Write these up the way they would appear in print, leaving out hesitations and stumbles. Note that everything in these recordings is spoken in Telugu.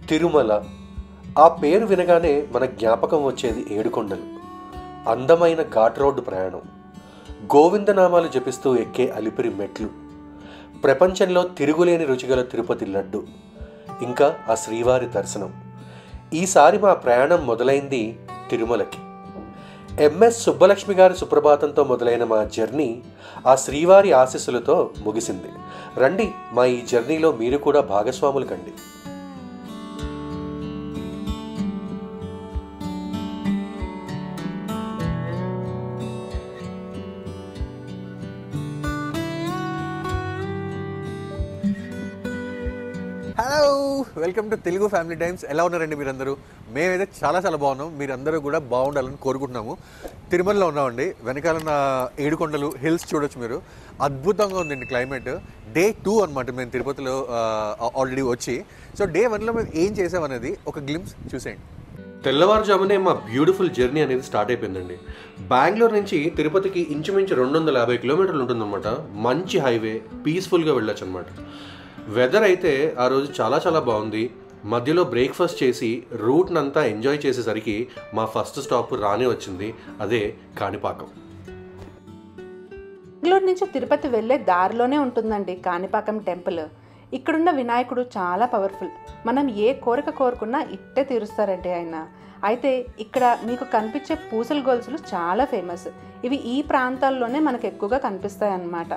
తిరుమల ఆ పేరు వినగానే మన జ్ఞాపకం వచ్చేది ఏడుకొండలు. అందమైన ఘాట్ రోడ్డు ప్రయాణం, గోవిందనామాలు జపిస్తూ ఎక్కే అలిపిరి మెట్లు, ప్రపంచంలో తిరుగులేని రుచిగల తిరుపతి లడ్డు, ఇంకా ఆ శ్రీవారి దర్శనం. ఈసారి మా ప్రయాణం మొదలైంది తిరుమలకి. ఎంఎస్ సుబ్బలక్ష్మి గారి సుప్రభాతంతో మొదలైన మా జర్నీ ఆ శ్రీవారి ఆశీస్సులతో ముగిసింది. రండి, మా ఈ జర్నీలో మీరు కూడా భాగస్వాములు కండి. Hello, welcome to Telugu family times. ఎలా ఉన్నారండి మీరందరూ? మేమైతే చాలా బాగున్నాం. మీరందరూ కూడా బాగుండాలని కోరుకుంటున్నాము. తిరుమలలో ఉన్నామండి. వెనకాల ఉన్న ఏడుకొండలు హిల్స్ చూడొచ్చు మీరు. అద్భుతంగా ఉందండి క్లైమేట్. డే 2 అనమాట మేము తిరుపతిలో ఆల్రెడీ వచ్చి. సో డే 1లో మేము ఏం చేసామనేది ఒక గ్లింప్స్ చూసేయండి. తెల్లవారుజామునే మా బ్యూటిఫుల్ జర్నీ అనేది స్టార్ట్ అయిపోయిందండి. బెంగళూరు నుంచి తిరుపతికి ఇంచుమించు 250 కిలోమీటర్లు ఉంటుందన్నమాట. మంచి హైవే, పీస్ఫుల్గా వెళ్ళొచ్చు అనమాట. వెదర్ అయితే ఆ రోజు చాలా బాగుంది. మధ్యలో బ్రేక్ఫాస్ట్ చేసి రూట్నంతా ఎంజాయ్ చేసేసరికి మా ఫస్ట్ స్టాప్ రానే వచ్చింది, అదే కాణిపాకం. బెంగళూరు నుంచి తిరుపతి వెళ్ళే దారిలోనే ఉంటుందండి కాణిపాకం టెంపుల్. ఇక్కడున్న వినాయకుడు చాలా పవర్ఫుల్. మనం ఏ కోరిక కోరుకున్నా ఇట్టే తీరుస్తారండి ఆయన. అయితే ఇక్కడ మీకు కనిపించే పూసల గొలుసులు చాలా ఫేమస్. ఇవి ఈ ప్రాంతాల్లోనే మనకు ఎక్కువగా కనిపిస్తాయి అన్నమాట.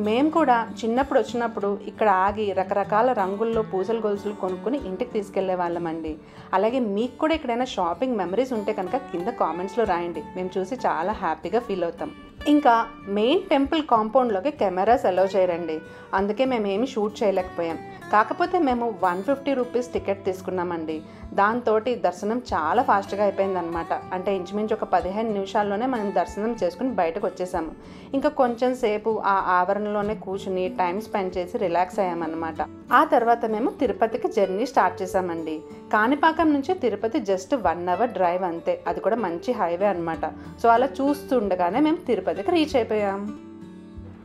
మేము కూడా చిన్నప్పుడు వచ్చినప్పుడు ఇక్కడ ఆగి రకరకాల రంగుల్లో పూసల గొలుసులు కొనుక్కొని ఇంటికి తీసుకెళ్లే వాళ్ళమండి. అలాగే మీకు కూడా ఎక్కడైనా షాపింగ్ మెమరీస్ ఉంటే కనుక కింద కామెంట్స్లో రాయండి. మేము చూసి చాలా హ్యాపీగా ఫీల్ అవుతాం. ఇంకా మెయిన్ టెంపుల్ కాంపౌండ్లోకి కెమెరాస్ అలౌ చేయరండి. అందుకే మేమేమి షూట్ చేయలేకపోయాం. కాకపోతే మేము 150 రూపీస్ టికెట్ తీసుకున్నామండి. దాంతో దర్శనం చాలా ఫాస్ట్గా అయిపోయిందనమాట. అంటే ఇంచుమించు ఒక 15 నిమిషాల్లోనే మనం దర్శనం చేసుకుని బయటకు వచ్చేసాము. ఇంకా కొంచెం సేపు ఆ ఆవరణలోనే కూర్చుని టైం స్పెండ్ చేసి రిలాక్స్ అయ్యామన్నమాట. ఆ తర్వాత మేము తిరుపతికి జర్నీ స్టార్ట్ చేసామండి. కాణిపాకం నుంచి తిరుపతి జస్ట్ 1 అవర్ డ్రైవ్ అంతే. అది కూడా మంచి హైవే అనమాట. సో అలా చూస్తుండగానే మేము తిరుపతికి రీచ్ అయిపోయాం.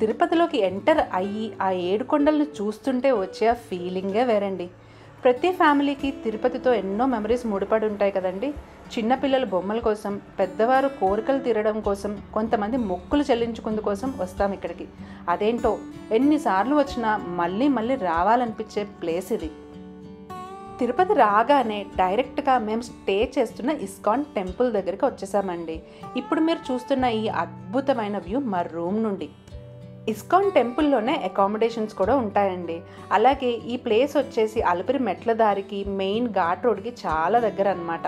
తిరుపతిలోకి ఎంటర్ అయ్యి ఆ ఏడుకొండలను చూస్తుంటే వచ్చే ఆ ఫీలింగే వేరండి. ప్రతి ఫ్యామిలీకి తిరుపతితో ఎన్నో మెమరీస్ ముడిపడి ఉంటాయి కదండి. చిన్నపిల్లల బొమ్మల కోసం, పెద్దవారు కోరికలు తీరడం కోసం, కొంతమంది మొక్కులు చెల్లించుకుందు కోసం వస్తాం ఇక్కడికి. అదేంటో ఎన్నిసార్లు వచ్చినా మళ్ళీ రావాలనిపించే ప్లేస్ ఇది. తిరుపతి రాగానే డైరెక్ట్గా మేము స్టే చేస్తున్న ఇస్కాన్ టెంపుల్ దగ్గరికి వచ్చేసామండి. ఇప్పుడు మీరు చూస్తున్న ఈ అద్భుతమైన వ్యూ మా రూమ్ నుండి. ఇస్కాన్ టెంపుల్లోనే అకామిడేషన్స్ కూడా ఉంటాయండి. అలాగే ఈ ప్లేస్ వచ్చేసి అలిపిరి మెట్ల దారికి, మెయిన్ ఘాట్ రోడ్కి చాలా దగ్గర అనమాట.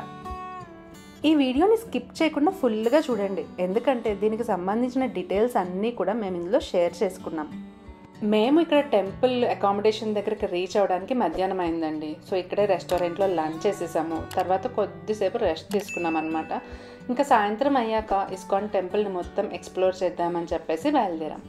ఈ వీడియోని స్కిప్ చేయకుండా ఫుల్గా చూడండి, ఎందుకంటే దీనికి సంబంధించిన డీటెయిల్స్ అన్నీ కూడా మేము ఇందులో షేర్ చేసుకున్నాం. మేము ఇక్కడ టెంపుల్ అకామిడేషన్ దగ్గరికి రీచ్ అవ్వడానికి మధ్యాహ్నం అయిందండి. సో ఇక్కడే రెస్టారెంట్లో లంచ్ చేసేసాము. తర్వాత కొద్దిసేపు రెస్ట్ తీసుకున్నాం అనమాట. ఇంకా సాయంత్రం అయ్యాక ఇస్కాన్ టెంపుల్ని మొత్తం ఎక్స్ప్లోర్ చేద్దామని చెప్పేసి బయలుదేరాం.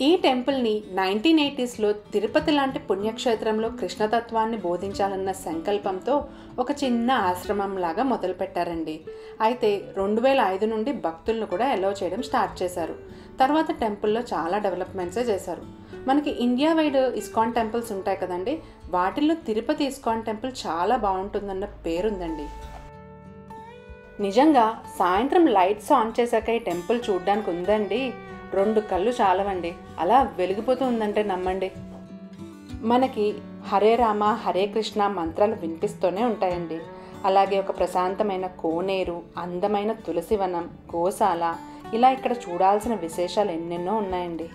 ఈ టెంపుల్ని 1980sలో తిరుపతి లాంటి పుణ్యక్షేత్రంలో కృష్ణతత్వాన్ని బోధించాలన్న సంకల్పంతో ఒక చిన్న ఆశ్రమం లాగా మొదలుపెట్టారండి. అయితే 2005 నుండి భక్తులను కూడా అలౌ చేయడం స్టార్ట్ చేశారు. తర్వాత టెంపుల్లో చాలా డెవలప్మెంట్సే చేశారు. మనకి ఇండియా వైడ్ ఇస్కాన్ టెంపుల్స్ ఉంటాయి కదండి, వాటిల్లో తిరుపతి ఇస్కాన్ టెంపుల్ చాలా బాగుంటుందన్న పేరుందండి. నిజంగా సాయంత్రం లైట్స్ ఆన్ చేశాక ఈ టెంపుల్ చూడడానికి ఉందండి, 2 కళ్ళు చాలవండి. అలా వెలిగిపోతూ ఉందంటే నమ్మండి. మనకి హరే రామ హరే కృష్ణ మంత్రాలు వినిపిస్తూనే ఉంటాయండి. అలాగే ఒక ప్రశాంతమైన కోనేరు, అందమైన తులసివనం, గోశాల, ఇలా ఇక్కడ చూడాల్సిన విశేషాలు ఎన్నెన్నో ఉన్నాయండి.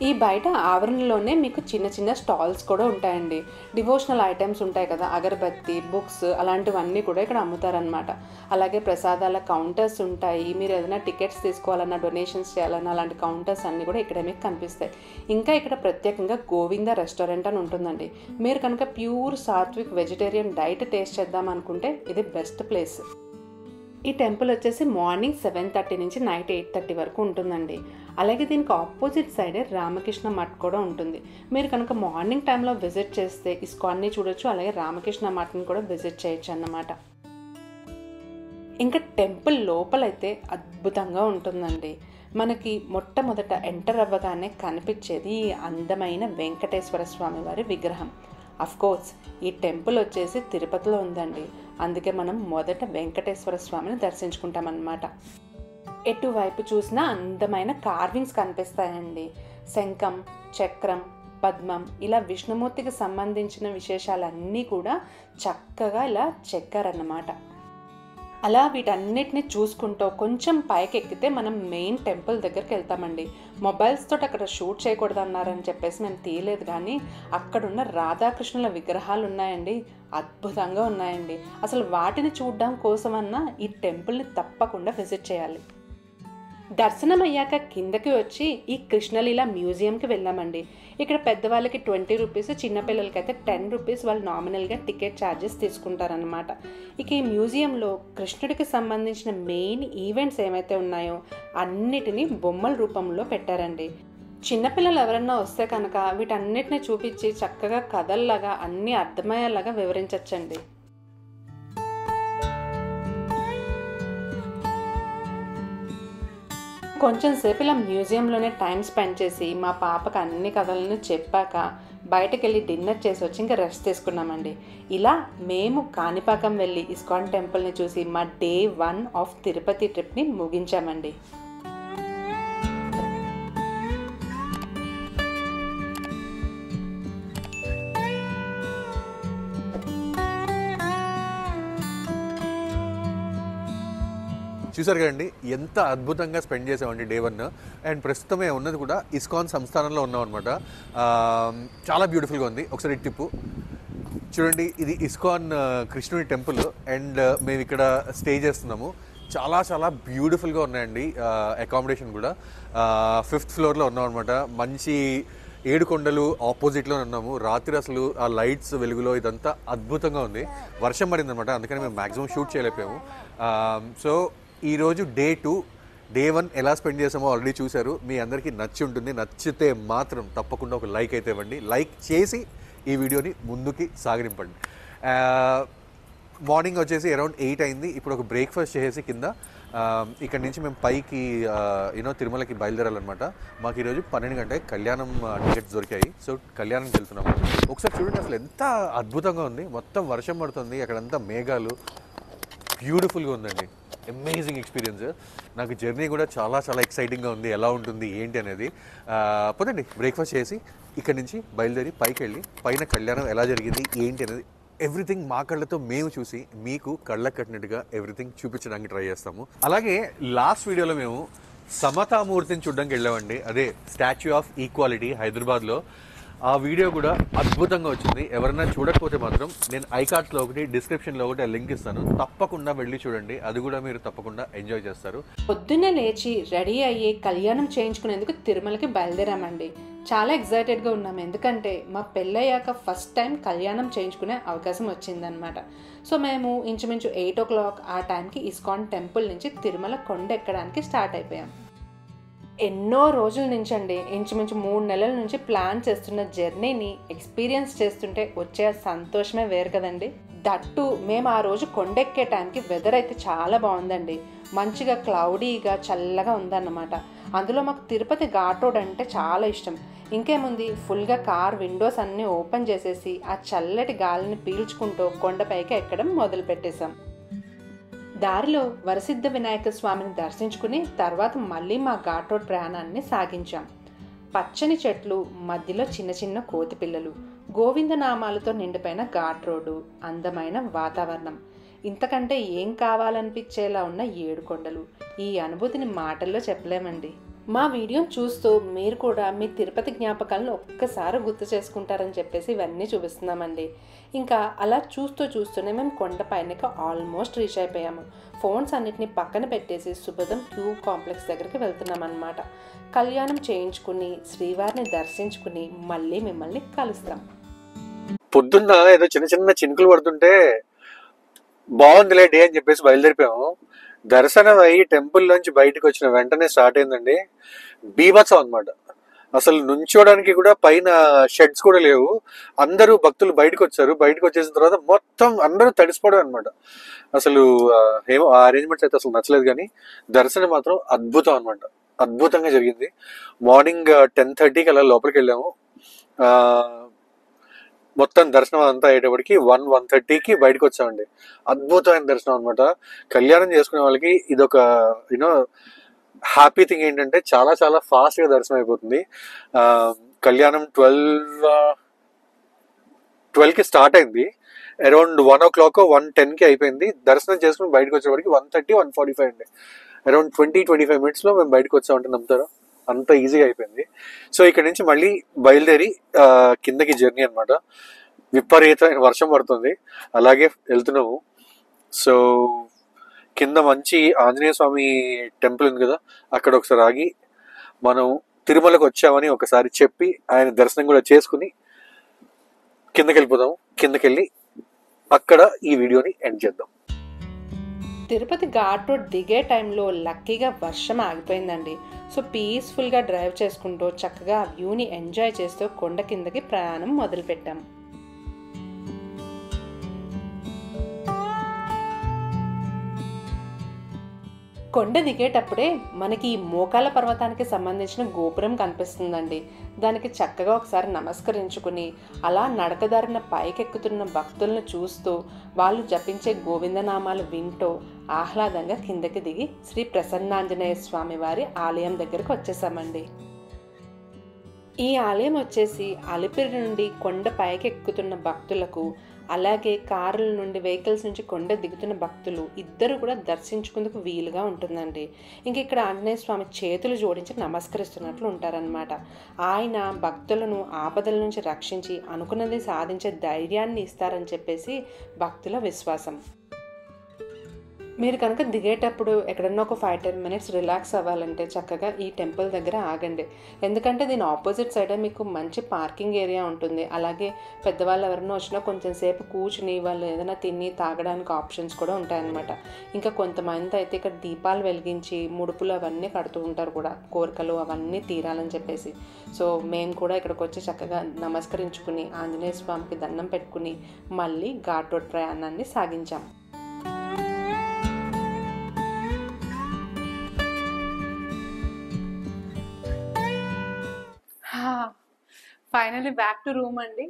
ఈ బయట ఆవరణలోనే మీకు చిన్న స్టాల్స్ కూడా ఉంటాయండి. డివోషనల్ ఐటమ్స్ ఉంటాయి కదా, అగరబత్తి, బుక్స్, అలాంటివన్నీ కూడా ఇక్కడ అమ్ముతారనమాట. అలాగే ప్రసాదాల కౌంటర్స్ ఉంటాయి. మీరు ఏదైనా టికెట్స్ తీసుకోవాలన్నా, డొనేషన్స్ చేయాలన్నా అలాంటి కౌంటర్స్ అన్నీ కూడా ఇక్కడే మీకు కనిపిస్తాయి. ఇంకా ఇక్కడ ప్రత్యేకంగా గోవింద రెస్టారెంట్ అని ఉంటుందండి. మీరు కనుక pure sattvic vegetarian diet taste చేద్దాం అనుకుంటే ఇది బెస్ట్ ప్లేస్. ఈ టెంపుల్ వచ్చేసి మార్నింగ్ 7:30 నుంచి నైట్ 8:30 వరకు ఉంటుందండి. అలాగే దీనికి ఆపోజిట్ సైడే రామకృష్ణ మఠ్ కూడా ఉంటుంది. మీరు కనుక మార్నింగ్ టైంలో విజిట్ చేస్తే ఇస్కాన్ని చూడొచ్చు, అలాగే రామకృష్ణ మఠ్ని కూడా విజిట్ చేయొచ్చు అన్నమాట. ఇంకా టెంపుల్ లోపలైతే అద్భుతంగా ఉంటుందండి. మనకి మొట్టమొదట ఎంటర్ అవ్వగానే కనిపించేది ఈ అందమైన వెంకటేశ్వర స్వామి వారి విగ్రహం. కోర్స్ ఈ టెంపుల్ వచ్చేసి తిరుపతిలో ఉందండి. అందుకే మనం మొదట వెంకటేశ్వర స్వామిని దర్శించుకుంటామన్నమాట. ఎటువైపు చూసినా అందమైన కార్వింగ్స్ కనిపిస్తాయండి. శంఖం, చక్రం, పద్మం ఇలా విష్ణుమూర్తికి సంబంధించిన విశేషాలన్నీ కూడా చక్కగా ఇలా చెక్కారన్నమాట. అలా వీటన్నిటిని చూసుకుంటూ కొంచెం పైకి ఎక్కితే మనం మెయిన్ టెంపుల్ దగ్గరికి వెళ్తామండి. మొబైల్స్ తోటి అక్కడ షూట్ చేయకూడదు అన్నారని చెప్పేసి మేము తీయలేదు, కానీ అక్కడున్న రాధాకృష్ణుల విగ్రహాలు ఉన్నాయండి, అద్భుతంగా ఉన్నాయండి. అసలు వాటిని చూడడం కోసమన్నా ఈ టెంపుల్ని తప్పకుండా విజిట్ చేయాలి. దర్శనం అయ్యాక కిందకి వచ్చి ఈ కృష్ణలీల మ్యూజియంకి వెళ్ళామండి. ఇక్కడ పెద్దవాళ్ళకి 20 రూపీస్, చిన్నపిల్లలకి అయితే 10 రూపీస్ వాళ్ళు నామినల్గా టికెట్ ఛార్జెస్ తీసుకుంటారనమాట. ఇక ఈ మ్యూజియంలో కృష్ణుడికి సంబంధించిన మెయిన్ ఈవెంట్స్ ఏమైతే ఉన్నాయో అన్నిటినీ బొమ్మల రూపంలో పెట్టారండి. చిన్నపిల్లలు ఎవరన్నా వస్తే కనుక వీటన్నిటిని చూపించి చక్కగా కథల్లాగా అన్నీ అర్థమయ్యేలాగా వివరించవచ్చండి. కొంచెం సేపు ఇలా మ్యూజియంలోనే టైం స్పెండ్ చేసి మా పాపకు అన్ని కథలను చెప్పాక బయటకు వెళ్ళి డిన్నర్ చేసి వచ్చి ఇంకా రెస్ట్ తీసుకున్నామండి. ఇలా మేము కాణిపాకం వెళ్ళి ఇస్కాన్ టెంపుల్ని చూసి మా డే 1 ఆఫ్ తిరుపతి ట్రిప్ని ముగించామండి. చూసారు కదండి ఎంత అద్భుతంగా స్పెండ్ చేసామండి డే 1. అండ్ ప్రస్తుతమే ఉన్నది కూడా ఇస్కాన్ సంస్థానంలో ఉన్నాం అనమాట. చాలా బ్యూటిఫుల్గా ఉంది. ఒకసారి టిప్పు చూడండి, ఇది ఇస్కాన్ కృష్ణుడి టెంపుల్ అండ్ మేము ఇక్కడ స్టే చేస్తున్నాము. చాలా చాలా బ్యూటిఫుల్గా ఉన్నాయండి. అకామిడేషన్ కూడా 5th ఫ్లోర్లో ఉన్నాం అనమాట. మంచి 7 కొండలు ఆపోజిట్లో ఉన్నాము. రాత్రి అసలు ఆ లైట్స్ వెలుగులో ఇదంతా అద్భుతంగా ఉంది. వర్షం పడింది అనమాట, అందుకని మేము మ్యాక్సిమం షూట్ చేయలేకపోయాము. సో ఈరోజు డే 2, డే 1 ఎలా స్పెండ్ చేసామో ఆల్రెడీ చూశారు. మీ అందరికీ నచ్చి ఉంటుంది. నచ్చితే మాత్రం తప్పకుండా ఒక లైక్ అయితే ఇవ్వండి. లైక్ చేసి ఈ వీడియోని ముందుకి సాగనింపండి. మార్నింగ్ వచ్చేసి అరౌండ్ 8 అయింది. ఇప్పుడు ఒక బ్రేక్ఫాస్ట్ చేసేసి కింద ఇక్కడ నుంచి మేము పైకి తిరుమలకి బయలుదేరాలన్నమాట. మాకు ఈరోజు 12 గంటలకి కళ్యాణం టికెట్స్ దొరికాయి. సో కళ్యాణంకి వెళ్తున్నాము. ఒకసారి చూడండి అసలు ఎంత అద్భుతంగా ఉంది. మొత్తం వర్షం పడుతుంది, అక్కడంతా మేఘాలు, బ్యూటిఫుల్గా ఉందండి. Amazing experience. నాకు జర్నీ కూడా చాలా చాలా ఎక్సైటింగ్గా ఉంది. ఎలా ఉంటుంది ఏంటి అనేది. పోదండి బ్రేక్ఫాస్ట్ చేసి ఇక్కడి నుంచి బయలుదేరి పైకి వెళ్ళి పైన కళ్యాణం ఎలా జరిగింది ఏంటి అనేది ఎవ్రీథింగ్ మా కళ్ళతో మేము చూసి మీకు కళ్ళకు కట్టినట్టుగా ఎవ్రీథింగ్ చూపించడానికి ట్రై చేస్తాము. అలాగే లాస్ట్ వీడియోలో మేము సమతామూర్తిని చూడడానికి వెళ్ళామండి. అదే స్టాచ్యూ ఆఫ్ ఈక్వాలిటీ హైదరాబాద్లో. ఆ వీడియో కూడా అద్భుతంగా వచ్చింది. ఎవరైనా చూడకపోతే మాత్రం నేను ఐకార్డ్స్లో ఒకటి, డిస్క్రిప్షన్లో ఒకటి ఆ లింక్ ఇస్తాను. తప్పకుండా వెళ్ళి చూడండి. అది కూడా మీరు తప్పకుండా ఎంజాయ్ చేస్తారు. పొద్దున్నే లేచి రెడీ అయ్యి కళ్యాణం చేయించుకునేందుకు తిరుమలకి బయలుదేరామండి. చాలా ఎక్సైటెడ్గా ఉన్నాము, ఎందుకంటే మా పెళ్ళయ్యాక ఫస్ట్ టైం కళ్యాణం చేయించుకునే అవకాశం వచ్చిందనమాట. సో మేము ఇంచుమించు 8 o'clock ఆ టైంకి ఇస్కాన్ టెంపుల్ నుంచి తిరుమల కొండ ఎక్కడానికి స్టార్ట్ అయిపోయాం. ఎన్నో రోజుల నుంచి అండి, ఇంచుమించు 3 నెలల నుంచి ప్లాన్ చేస్తున్న జర్నీని ఎక్స్పీరియన్స్ చేస్తుంటే వచ్చే సంతోషమే వేరు కదండి. దట్టు మేము ఆ రోజు కొండెక్కే టైంకి వెదర్ అయితే చాలా బాగుందండి. మంచిగా క్లౌడీగా చల్లగా ఉందన్నమాట. అందులో మాకు తిరుపతి ఘాట్ రోడ్ అంటే చాలా ఇష్టం. ఇంకేముంది, ఫుల్గా కార్ విండోస్ అన్నీ ఓపెన్ చేసేసి ఆ చల్లటి గాలిని పీల్చుకుంటూ కొండపైకి ఎక్కడం మొదలు పెట్టేశాం. దారిలో వరసిద్ధ వినాయక స్వామిని దర్శించుకుని తర్వాత మళ్ళీ మా ఘాట్ రోడ్ ప్రయాణాన్ని సాగించాం. పచ్చని చెట్లు మధ్యలో చిన్న చిన్న కోతి పిల్లలు, గోవిందనామాలతో నిండిపోయిన ఘాట్ రోడ్డు, అందమైన వాతావరణం, ఇంతకంటే ఏం కావాలనిపించేలా ఉన్న 7 కొండలు. ఈ అనుభూతిని మాటల్లో చెప్పలేమండి. మా వీడియోని చూస్తూ మీరు కూడా మీ తిరుపతి జ్ఞాపకాలను ఒక్కసారి గుర్తు చేసుకుంటారని చెప్పేసి ఇవన్నీ చూపిస్తున్నామండి. ఇంకా అలా చూస్తూనే మేము కొండపైనకి ఆల్మోస్ట్ రీచ్ అయిపోయాము. ఫోన్స్ అన్నిటిని పక్కన పెట్టేసి సుభదం క్యూ కాంప్లెక్స్ దగ్గరికి వెళ్తున్నాం అన్నమాట. కళ్యాణం చేయించుకుని శ్రీవారిని దర్శించుకుని మళ్ళీ మిమ్మల్ని కలుస్తాం. పొద్దున్న ఏదో చిన్న చిన్న చినుకులు పడుతుంటే బాగుందిలే డే అని చెప్పేసి బయలుదేరిపోయాము. దర్శనం అయ్యి టెంపుల్ నుంచి బయటకు వచ్చిన వెంటనే స్టార్ట్ అయిందండి బీభత్సం అనమాట. అసలు నుంచోడానికి కూడా పైన షెడ్స్ కూడా లేవు. అందరూ భక్తులు బయటకు వచ్చారు. బయటకు వచ్చేసిన తర్వాత మొత్తం అందరూ తడిసిపోవడం అనమాట. అసలు ఏమో ఆ అరేంజ్మెంట్స్ అయితే అసలు నచ్చలేదు, కానీ దర్శనం మాత్రం అద్భుతం అనమాట. అద్భుతంగా జరిగింది. మార్నింగ్ 10:30కి అలా లోపలికి వెళ్ళాము. మొత్తం దర్శనం అంతా అయ్యేటప్పటికి 1:30కి బయటకు వచ్చామండి. అద్భుతమైన దర్శనం అనమాట. కళ్యాణం చేసుకునే వాళ్ళకి ఇదొక యూనో హ్యాపీ థింగ్ ఏంటంటే చాలా చాలా ఫాస్ట్ గా దర్శనం అయిపోతుంది. కళ్యాణం 12కి స్టార్ట్ అయింది. అరౌండ్ 1 o'clock 1:10కి అయిపోయింది. దర్శనం చేసుకుని బయటకు వచ్చేవాడికి 1:30 1:45 అండి. అరౌండ్ 20-25 minutes లో మేము బయటకు వచ్చామంటే నమ్ముతారా, అంత ఈజీగా అయిపోయింది. సో ఇక్కడ నుంచి మళ్ళీ బయలుదేరి కిందకి జర్నీ అనమాట. విపరీతమైన వర్షం పడుతుంది, అలాగే వెళ్తున్నాము. సో కింద మంచి ఆంజనేయ స్వామి టెంపుల్ ఉంది కదా, అక్కడ ఒకసారి ఆగి మనం తిరుమలకు వచ్చామని ఒకసారి చెప్పి ఆయన దర్శనం కూడా చేసుకుని కిందకి వెళ్ళిపోదాము. కిందకెళ్ళి అక్కడ ఈ వీడియోని ఎండ్ చేద్దాం. తిరుపతి ఘాట్ రోడ్ దిగే టైంలో లక్కీగా వర్షం ఆగిపోయిందండి. సో పీస్ఫుల్గా డ్రైవ్ చేసుకుంటూ చక్కగా ఆ వ్యూని ఎంజాయ్ చేస్తూ కొండ కిందకి ప్రయాణం మొదలుపెట్టాం. కొండ దిగేటప్పుడే మనకి ఈ మోకాల పర్వతానికి సంబంధించిన గోపురం కనిపిస్తుందండి. దానికి చక్కగా ఒకసారి నమస్కరించుకుని అలా నడకదారిన పైకెక్కుతున్న భక్తులను చూస్తూ వాళ్ళు జపించే గోవిందనామాలు వింటూ ఆహ్లాదంగా కిందకి దిగి శ్రీ ప్రసన్నాంజనేయ స్వామి వారి ఆలయం దగ్గరకు వచ్చేసామండి. ఈ ఆలయం వచ్చేసి అలిపిరి నుండి కొండ పైకి ఎక్కుతున్న భక్తులకు, అలాగే కారుల నుండి వెహికల్స్ నుంచి కొండ దిగుతున్న భక్తులు ఇద్దరు కూడా దర్శించుకుందుకు వీలుగా ఉంటుందండి. ఇంక ఇక్కడ ఆంజనేయ స్వామి చేతులు జోడించి నమస్కరిస్తున్నట్లు ఉంటారనమాట. ఆయన భక్తులను ఆపదల నుంచి రక్షించి అనుకున్నది సాధించే ధైర్యాన్ని ఇస్తారని చెప్పేసి భక్తుల విశ్వాసం. మీరు కనుక దిగేటప్పుడు ఎక్కడన్నా ఒక 5-10 minutes రిలాక్స్ అవ్వాలంటే చక్కగా ఈ టెంపుల్ దగ్గర ఆగండి. ఎందుకంటే దీని ఆపోజిట్ సైడే మీకు మంచి పార్కింగ్ ఏరియా ఉంటుంది. అలాగే పెద్దవాళ్ళు ఎవరైనా వచ్చినా కొంచెం సేపు కూర్చుని వాళ్ళు ఏదైనా తిని తాగడానికి ఆప్షన్స్ కూడా ఉంటాయన్నమాట. ఇంకా కొంతమంది అయితే ఇక్కడ దీపాలు వెలిగించి ముడుపులు అవన్నీ కడుతూ ఉంటారు కూడా, కోరికలు అవన్నీ తీరాలని చెప్పేసి. సో మేము కూడా ఇక్కడికి వచ్చి చక్కగా నమస్కరించుకుని ఆంజనేయ స్వామికి దండం పెట్టుకుని మళ్ళీ ఘాట్ రోడ్ ప్రయాణాన్ని సాగించాం. ఫైనల్లీ బ్యాక్ టు రూమ్ అండి.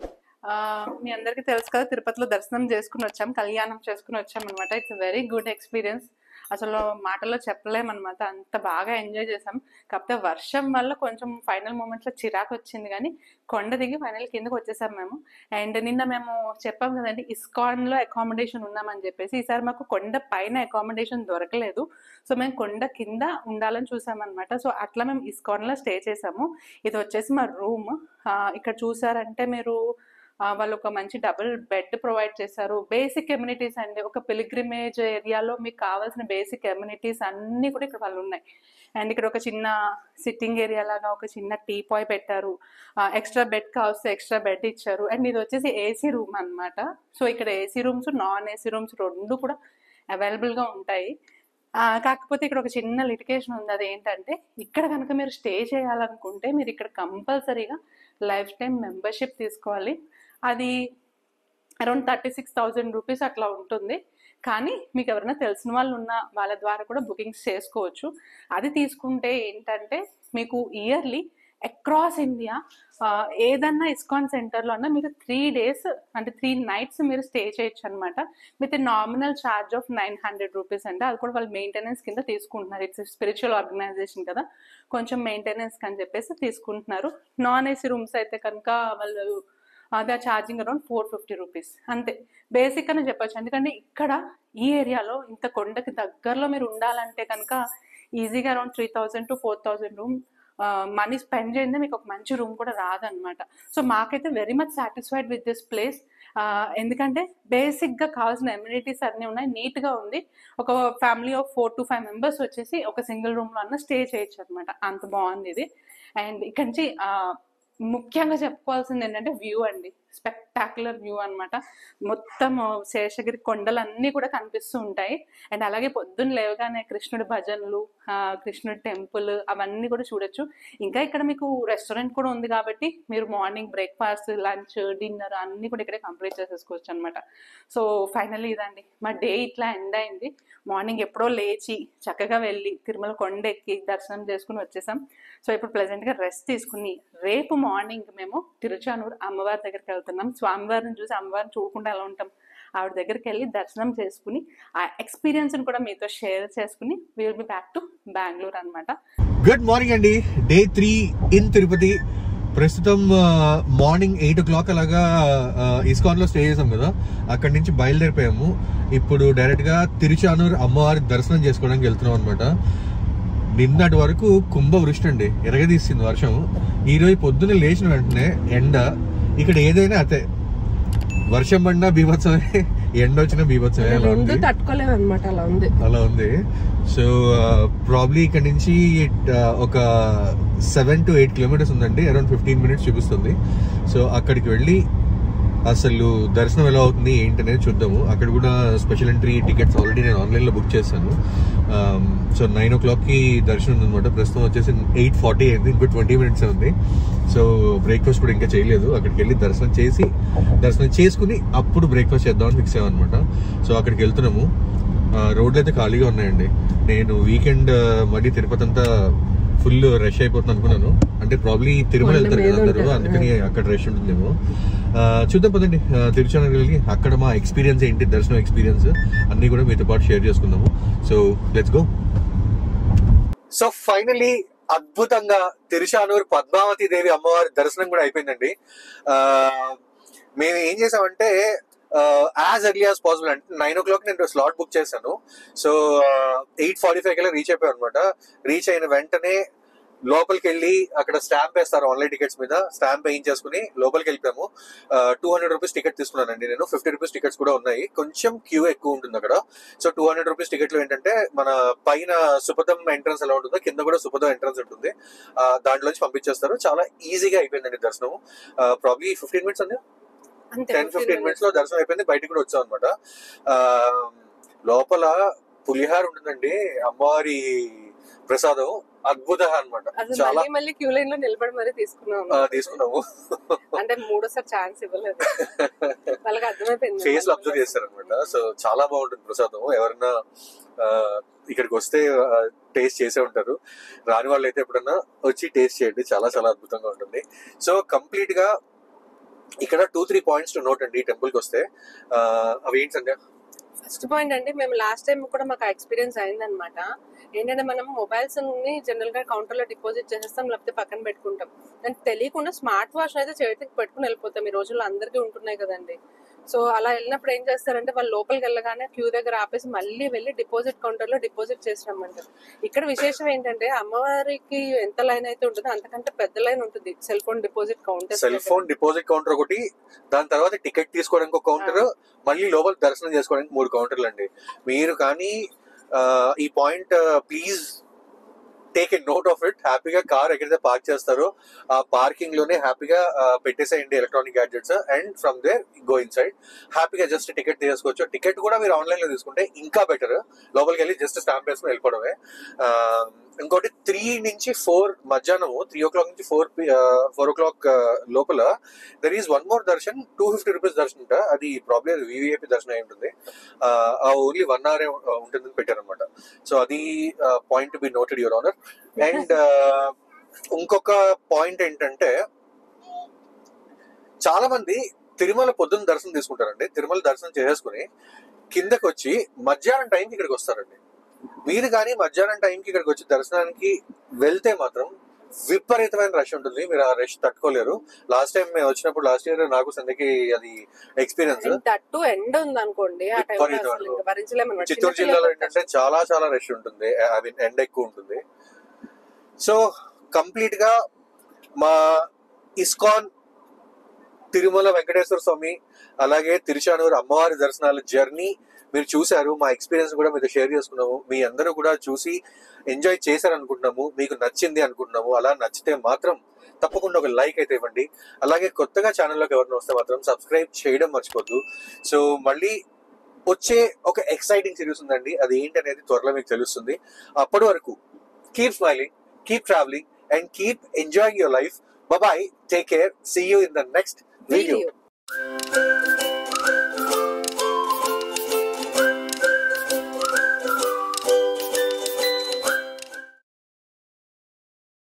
మీ అందరికీ తెలుసు కదా, తిరుపతిలో దర్శనం చేసుకుని వచ్చాం, కళ్యాణం చేసుకుని వచ్చాం అనమాట. It's very good experience. అసలు మాటల్లో చెప్పలేమన్నమాట, అంత బాగా ఎంజాయ్ చేసాం. కాకపోతే వర్షం వల్ల కొంచెం ఫైనల్ మూమెంట్లో చిరాకు వచ్చింది, కానీ కొండ దిగి ఫైనల్ కిందకి వచ్చేసాం మేము. అండ్ నిన్న మేము చెప్పాం కదండి ఇస్కాన్లో అకామిడేషన్ ఉన్నామని చెప్పేసి. ఈసారి మాకు కొండ పైన అకామిడేషన్ దొరకలేదు. సో మేము కొండ కింద ఉండాలని చూసామన్నమాట. సో అట్లా మేము ఇస్కాన్లో స్టే చేసాము. ఇది వచ్చేసి మా రూమ్. ఇక్కడ చూసారంటే మీరు వాళ్ళు ఒక మంచి డబుల్ బెడ్ ప్రొవైడ్ చేశారు. బేసిక్ ఎమ్యూనిటీస్ అండి, ఒక పిలిగ్రిమేజ్ ఏరియాలో మీకు కావాల్సిన బేసిక్ ఎమ్యూనిటీస్ అన్నీ కూడా ఇక్కడ వాళ్ళు ఉన్నాయి. అండ్ ఇక్కడ ఒక చిన్న సిట్టింగ్ ఏరియా లాగా ఒక చిన్న టీ పాయ్ పెట్టారు. ఎక్స్ట్రా బెడ్ కావస్తే ఎక్స్ట్రా బెడ్ ఇచ్చారు. అండ్ ఇది వచ్చేసి ఏసీ రూమ్ అనమాట. సో ఇక్కడ AC rooms non AC rooms రెండు కూడా అవైలబుల్గా ఉంటాయి. కాకపోతే ఇక్కడ ఒక చిన్న లిటికేషన్ ఉంది. అది ఏంటంటే ఇక్కడ కనుక మీరు స్టే చేయాలనుకుంటే మీరు ఇక్కడ కంపల్సరీగా లైఫ్ టైం మెంబర్షిప్ తీసుకోవాలి. అది అరౌండ్ 36,000 రూపీస్ అట్లా ఉంటుంది. కానీ మీకు ఎవరైనా తెలిసిన వాళ్ళు ఉన్న వాళ్ళ ద్వారా కూడా బుకింగ్స్ చేసుకోవచ్చు. అది తీసుకుంటే ఏంటంటే మీకు ఇయర్లీ అక్రాస్ ఇండియా ఏదన్నా ఇస్కాన్ సెంటర్లో అన్నా మీరు 3 days అంటే 3 nights మీరు స్టే చేయొచ్చు అనమాట. With nominal charge of 900 rupees అంటే అది కూడా వాళ్ళు మెయింటెనెన్స్ కింద తీసుకుంటున్నారు. ఇట్స్ స్పిరిచువల్ ఆర్గనైజేషన్ కదా, కొంచెం మెయింటెనెన్స్ అని చెప్పేసి తీసుకుంటున్నారు. నాన్ ఏసీ రూమ్స్ అయితే కనుక వాళ్ళు they are charging around 450 rupees అంతే. బేసిక్ అని చెప్పచ్చు. ఎందుకంటే ఇక్కడ ఈ ఏరియాలో ఇంత కొండకి దగ్గరలో మీరు ఉండాలంటే కనుక ఈజీగా around 3,000 to 4,000 room money spend చేయండి, మీకు ఒక మంచి రూమ్ కూడా రాదనమాట. సో మాకైతే very much satisfied with this place. ఎందుకంటే బేసిక్గా కావాల్సిన ఎమ్యూనిటీస్ అన్నీ ఉన్నాయి, నీట్గా ఉంది. ఒక ఫ్యామిలీ ఆఫ్ 4 to 5 members వచ్చేసి ఒక సింగిల్ రూమ్లో అన్న స్టే చేయొచ్చు అనమాట. అంత బాగుంది ఇది. అండ్ ఇక్కడి నుంచి ముఖ్యంగా చెప్పుకోవాల్సింది ఏంటంటే వ్యూ అండి, స్పెక్టాక్యులర్ వ్యూ అనమాట. మొత్తం శేషగిరి కొండలన్నీ కూడా కనిపిస్తూ ఉంటాయి. అండ్ అలాగే పొద్దున్న లేవగానే కృష్ణుడి భజనలు, కృష్ణుడి టెంపుల్ అవన్నీ కూడా చూడొచ్చు. ఇంకా ఇక్కడ మీకు రెస్టారెంట్ కూడా ఉంది కాబట్టి మీరు మార్నింగ్ బ్రేక్ఫాస్ట్, లంచ్, డిన్నర్ అన్నీ కూడా ఇక్కడే కంప్లీట్ చేసేసుకోవచ్చు అనమాట. సో ఫైనల్లీ ఇదండి మా డే, ఇట్లా ఎండ్ అయింది. మార్నింగ్ ఎప్పుడో లేచి చక్కగా వెళ్ళి తిరుమల కొండ ఎక్కి దర్శనం చేసుకుని వచ్చేసాం. సో ఇప్పుడు ప్లెజెంట్గా రెస్ట్ తీసుకుని రేపు మార్నింగ్ మేము తిరుచానూరు అమ్మవారి దగ్గరికి వెళ్తాం. వెళ్ళిపోతున్నాం. స్వామివారిని చూసి అమ్మవారిని చూడకుండా ఎలా ఉంటాం? ఆవిడ దగ్గరికి వెళ్ళి దర్శనం చేసుకుని ఆ ఎక్స్పీరియన్స్ని కూడా మీతో షేర్ చేసుకుని we will be back to Bengaluru అనమాట. గుడ్ మార్నింగ్ అండి. Day 3 in Tirupati. ప్రస్తుతం మార్నింగ్ 8 o'clock అలాగా ఇస్కాన్ లో స్టే చేసాం కదా, అక్కడి నుంచి బయలుదేరిపోయాము. ఇప్పుడు డైరెక్ట్ గా తిరుచానూరు అమ్మవారి దర్శనం చేసుకోవడానికి వెళ్తున్నాం అనమాట. నిన్నటి వరకు కుంభవృష్టి అండి, ఎరగదీసింది వర్షం. ఈ రోజు పొద్దున్న లేచిన వెంటనే ఎండ. ఇక్కడ ఏదైనా అతే, వర్షం పడినా బీభత్సమే, ఎండ వచ్చిన బీభత్సమే, తట్టుకోలేము అనమాట. అలా ఉంది. సో ప్రాబ్లీ ఇక్కడ నుంచి ఒక 7 to 8 kilometers ఉందండి, అరౌండ్ 15 minutes చూపిస్తుంది. సో అక్కడికి వెళ్ళి అసలు దర్శనం ఎలా అవుతుంది ఏంటి అనేది చూద్దాము. అక్కడ కూడా స్పెషల్ ఎంట్రీ టికెట్స్ ఆల్రెడీ నేను ఆన్లైన్లో బుక్ చేశాను. సో 9 o'clock దర్శనం ఉందన్నమాట. ప్రస్తుతం వచ్చేసి 8:40 అయింది, ఇంకో 20 minutes ఉంది. సో బ్రేక్ఫాస్ట్ కూడా ఇంకా చేయలేదు. అక్కడికి వెళ్ళి దర్శనం చేసుకుని అప్పుడు బ్రేక్ఫాస్ట్ చేద్దామని ఫిక్స్ అయ్యాం అనమాట. సో అక్కడికి వెళ్తున్నాము. రోడ్లు అయితే ఖాళీగా ఉన్నాయండి. నేను వీకెండ్ మళ్ళీ తిరుపతి అంతా ఫుల్ రష్ అయిపోతుంది అనుకున్నాను. అంటే ప్రాబ్లీ తిరుమల వెళ్తారు కదా అందరూ, అందుకని అక్కడ రష్ ఉంటుందేమో. చూద్దాం పదండి తిరుచానూరు వెళ్ళి అక్కడ మా ఎక్స్పీరియన్స్ ఏంటి, దర్శనం ఎక్స్పీరియన్స్ అన్ని కూడా మీతో పాటు షేర్ చేసుకుందాము. So let's go. So finally అద్భుతంగా తిరుచానూరు పద్మావతి దేవి అమ్మవారి దర్శనం కూడా అయిపోయిందండి. మేము ఏం చేసామంటే యాజ్ ఎర్లీ యాజ్ పాసిబుల్, అంటే 9 o'clock నేను స్లాట్ బుక్ చేశాను. సో 8:45 కల్లా రీచ్ అయిపోయాను అనమాట. రీచ్ అయిన వెంటనే లోపలికి వెళ్ళి అక్కడ స్టాంప్ వేస్తారు ఆన్లైన్ టికెట్స్ మీద, స్టాంప్ వేయించేసుకుని లోపలికి వెళ్ళిపోయాము. 200 rupees టికెట్ తీసుకున్నానండి నేను. 50 rupees టికెట్స్ కూడా ఉన్నాయి. కొంచెం క్యూ ఎక్కువ ఉంటుంది అక్కడ. సో 200 rupees టికెట్లు ఏంటంటే మన పైన సుపథం ఎంట్రన్స్ ఎలా ఉంటుందో కింద కూడా సుపథం ఎంట్రన్స్ ఉంటుంది, దాంట్లోంచి పంపించేస్తారు. చాలా ఈజీగా అయిపోయిందండి దర్శనం. ప్రాబ్లీ 15 minutes అండి, 10-15 minutes లో దర్శనం అయిపోయింది. బయటకు కూడా వచ్చాం అనమాట. లోపల పులిహార ఉంటుందండి, అమ్మవారి ప్రసాదం, అద్భుతం అనమాట. చాలా క్యూ లైన్ లో నిలబడి మరి తీసుకున్నాము. అంటే మూడోసారి ఛాన్స్ ఇవ్వలేదు, వాళ్ళకి అర్థమైపోయింది, ఫేస్ లో అబ్జర్వ్ చేస్తారు అనమాట. సో చాలా బాగుంటుంది ప్రసాదం. ఎవరైనా ఇక్కడికి వస్తే టేస్ట్ చేసే ఉంటారు, రాని వాళ్ళు అయితే ఎప్పుడన్నా వచ్చి టేస్ట్ చేయండి, చాలా చాలా అద్భుతంగా ఉంటుంది. సో కంప్లీట్ గా ఇక్కడ 2-3 points టు నోట్ అండి టెంపుల్ కి వస్తే. అవి ఏంటి సంధ్య? ఫస్ట్ పాయింట్ అండి, మేము లాస్ట్ టైం కూడా మాకు ఎక్స్పీరియన్స్ అయిందనమాట. ఏంటంటే మనం మొబైల్స్ ని జనరల్ గా కౌంటర్ లో డిపాజిట్ చేసేస్తాం, లేకపోతే పక్కన పెట్టుకుంటాం. దానికి తెలియకుండా స్మార్ట్ వాచ్ అయితే చేతికి పెట్టుకుని వెళ్ళిపోతాం. ఈ రోజుల్లో అందరికీ ఉంటున్నాయి కదండి. సో అలా వెళ్ళినప్పుడు ఏం చేస్తారంటే వాళ్ళు లోపలికి వెళ్ళగానే క్యూ దగ్గర ఆపేసి మళ్ళీ వెళ్ళి డిపాజిట్ కౌంటర్ లో డిపాజిట్ చేసినామంటారు. ఇక్కడ విశేషం ఏంటంటే అమ్మవారికి ఎంత లైన్ అయితే ఉంటుందో అంతకంటే పెద్ద లైన్ ఉంటుంది cell phone deposit counter. Cell phone deposit counter ఒకటి, దాని తర్వాత టికెట్ తీసుకోవడానికి ఒక కౌంటర్, మళ్ళీ లోపల దర్శనం చేసుకోవడానికి 3 కౌంటర్లు అండి. మీరు కానీ ఈ point please take a note of it. హ్యాపీగా కార్ ఎక్కడైతే పార్క్ చేస్తారో ఆ పార్కింగ్ లోనే హ్యాపీగా పెట్టేసేయండి electronic gadgets, and from there go inside. హ్యాపీగా జస్ట్ టికెట్ తీసుకోవచ్చు. టికెట్ కూడా మీరు ఆన్లైన్ లో తీసుకుంటే ఇంకా బెటర్. లోపలికి వెళ్ళి జస్ట్ స్టాంప్ వేసుకుని వెళ్ళిపోవడమే. ఇంకోటి 3 నుంచి 4 మధ్యాహ్నం 3 o'clock నుంచి 4 o'clock లోపల there is 1 more darshan, 250 rupees దర్శనం అంట. అది ప్రాబ్లీ వివిఐపి దర్శనం అయి ఉంటుంది. ఓన్లీ 1 hour ఉంటుందని పెట్టారు అనమాట. సో అది point to be noted your honour. And ఇంకొక పాయింట్ ఏంటంటే చాలా మంది తిరుమల పొద్దున్న దర్శనం తీసుకుంటారండి. తిరుమల దర్శనం చేసేసుకుని కిందకి వచ్చి మధ్యాహ్నం టైంకి ఇక్కడికి వస్తారండి. మీరు కానీ మధ్యాహ్నం టైంకి ఇక్కడికి వచ్చి దర్శనానికి వెళ్తే మాత్రం విపరీతమైన రష్ ఉంటుంది. మీరు ఆ రష్ తట్టుకోలేరు. లాస్ట్ టైం మేము వచ్చినప్పుడు, లాస్ట్ ఇయర్ నాకు సందకి అది ఎక్స్పీరియన్స్. ఎండ్ ఉంది అనుకోండి, చిత్తూరు జిల్లాలో ఏంటంటే చాలా చాలా రష్ ఉంటుంది, ఐ మీన్ ఎండ ఎక్కువ ఉంటుంది. సో కంప్లీట్ గా మా ఇస్కాన్, తిరుమల వెంకటేశ్వర స్వామి, అలాగే తిరుచానూరు అమ్మవారి దర్శనాల జర్నీ మీరు చూశారు. మా ఎక్స్పీరియన్స్ కూడా మీతో షేర్ చేసుకున్నాము. మీ అందరూ కూడా చూసి ఎంజాయ్ చేశారు అనుకుంటున్నాము, మీకు నచ్చింది అనుకుంటున్నాము. అలా నచ్చితే మాత్రం తప్పకుండా ఒక లైక్ అయితే ఇవ్వండి. అలాగే కొత్తగా ఛానల్లోకి ఎవరైనా వస్తే మాత్రం సబ్స్క్రైబ్ చేయడం మర్చిపోద్దు. సో మళ్ళీ వచ్చే ఒక ఎక్సైటింగ్ సిరీస్ ఉందండి, అది ఏంటి అనేది త్వరలో మీకు తెలుస్తుంది. అప్పటి వరకు keep smiling, keep travelling and keep enjoying your life. Bye-bye. Take care. See you in the next video.